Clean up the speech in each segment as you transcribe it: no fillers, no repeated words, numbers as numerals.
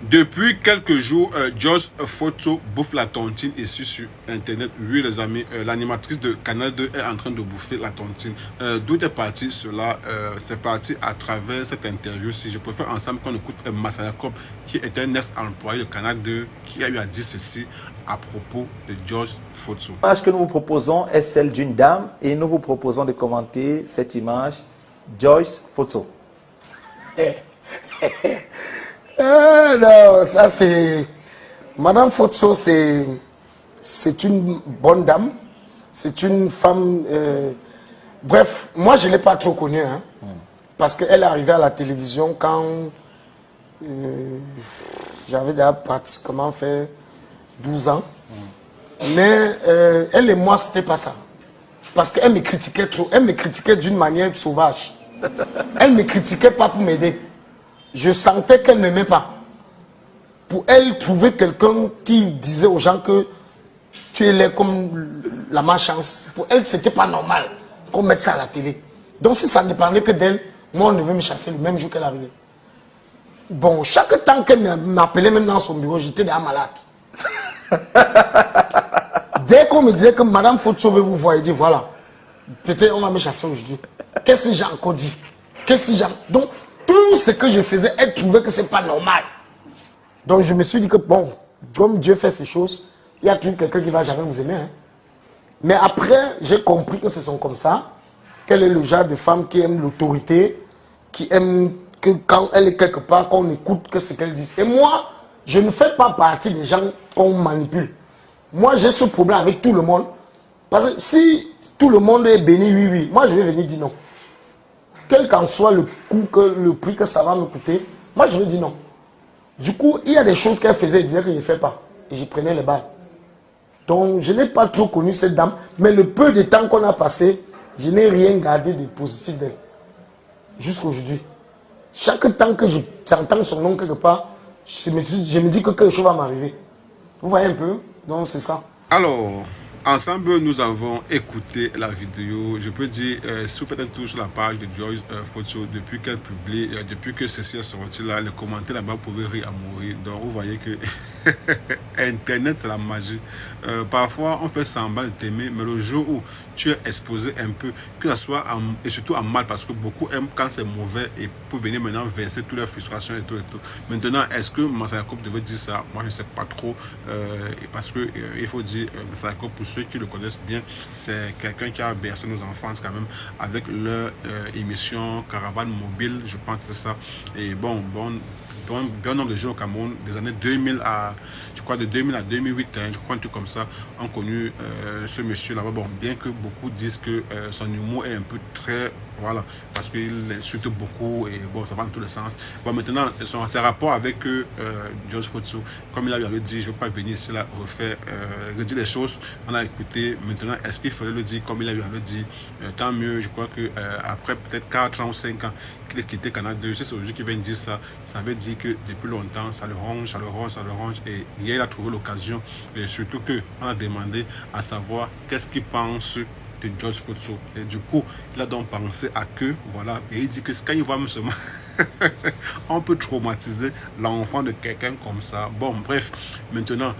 Depuis quelques jours, George Photo bouffe la tontine ici sur Internet. Oui, les amis, l'animatrice de Canal 2 est en train de bouffer la tontine. D'où est parti cela? C'est parti à travers cette interview. Si je préfère ensemble qu'on écoute Masaya Kopp, qui est un ex-employé de Canal 2, qui a eu à dire ceci à propos de George Photo. L'image que nous vous proposons est celle d'une dame et nous vous proposons de commenter cette image, Joyce Photo. Non, ça c'est... Madame Photo, c'est une bonne dame. C'est une femme... Bref, moi je ne l'ai pas trop connue. Hein, parce qu'elle est arrivée à la télévision quand j'avais déjà pratiquement fait 12 ans. Mais elle et moi, c'était pas ça. Parce qu'elle me critiquait trop. Elle me critiquait d'une manière sauvage. Elle ne me critiquait pas pour m'aider. Je sentais qu'elle ne m'aimait pas. Pour elle, trouver quelqu'un qui disait aux gens que tu es là comme la malchance, pour elle, c'était pas normal qu'on mette ça à la télé. Donc si ça ne dépendait que d'elle, moi, on devait me chasser le même jour qu'elle arrivait. Bon, chaque temps qu'elle m'appelait même dans son bureau, j'étais déjà malade. Dès qu'on me disait que Madame Photo veut vous voir, il dit voilà, peut-être on va me chasser aujourd'hui. Qu'est-ce que j'ai encore dit? Qu'est-ce que j'ai... Donc, tout ce que je faisais, elle trouvait que c'est pas normal. Donc, je me suis dit que bon, comme Dieu fait ces choses, il y a toujours quelqu'un qui va jamais vous aimer. Hein. Mais après, j'ai compris que ce sont comme ça, qu'elle est le genre de femme qui aime l'autorité, qui aime que quand elle est quelque part, qu'on écoute que ce qu'elle dit. Et moi, je ne fais pas partie des gens qu'on manipule. Moi, j'ai ce problème avec tout le monde. Parce que si tout le monde est béni, oui, oui, moi, je vais venir dire non. Quel qu'en soit le coût, le prix que ça va me coûter, moi, je vais dire non. Du coup, il y a des choses qu'elle faisait, elle disait que je ne fais pas. Et je prenais les balles. Donc, je n'ai pas trop connu cette dame. Mais le peu de temps qu'on a passé, je n'ai rien gardé de positif d'elle. Jusqu'aujourd'hui. Chaque temps que j'entends son nom quelque part, je me dis que quelque chose va m'arriver. Vous voyez un peu? Donc, c'est ça. Alors, ensemble, nous avons écouté la vidéo. Je peux dire, si vous faites un tour sur la page de Joyce Photo, depuis qu'elle publie, depuis que ceci est sorti là, les commentaires là-bas, vous pouvez rire à mourir. Donc, vous voyez que Internet, c'est la magie. Parfois, on fait semblant de t'aimer, mais le jour où tu es exposé un peu, que ce soit et surtout en mal, parce que beaucoup aiment quand c'est mauvais et pour venir maintenant verser toutes leurs frustrations et tout et tout. Maintenant, est-ce que Masaya Kopp devait dire ça? Moi, je ne sais pas trop. Parce que il faut dire, Masaya Kopp, pour ceux qui le connaissent bien, c'est quelqu'un qui a bercé nos enfances quand même avec leur émission Caravane Mobile, je pense que c'est ça. Et bon, bon nombre de gens au Cameroun, des années 2000 à, je crois de 2000 à 2008, hein, je crois un truc comme ça, ont connu ce monsieur là-bas. Bon, bien que beaucoup disent que son humour est un peu très, voilà, parce qu'il insulte beaucoup et bon, ça va dans tous les sens. Bon, maintenant, ses rapports avec George Photo, comme il avait dit, je ne veux pas venir ici là refaire, redire les choses, on a écouté. Maintenant, est-ce qu'il fallait le dire comme il avait dit? Tant mieux, je crois que après peut-être 4 ans ou 5 ans qu'il a quitté Canal 2, c'est aujourd'hui qu'il vient dire ça, ça veut dire que depuis longtemps, ça le ronge, ça le ronge, ça le ronge. Et hier, il a trouvé l'occasion, et surtout qu'on a demandé à savoir qu'est-ce qu'il pense de George Photo. Et du coup, il a donc pensé à que, voilà, et il dit que quand il voit seulement, on peut traumatiser l'enfant de quelqu'un comme ça. Bon, bref, maintenant,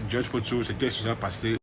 George Photo, c'est qu'est-ce qui s'est passé?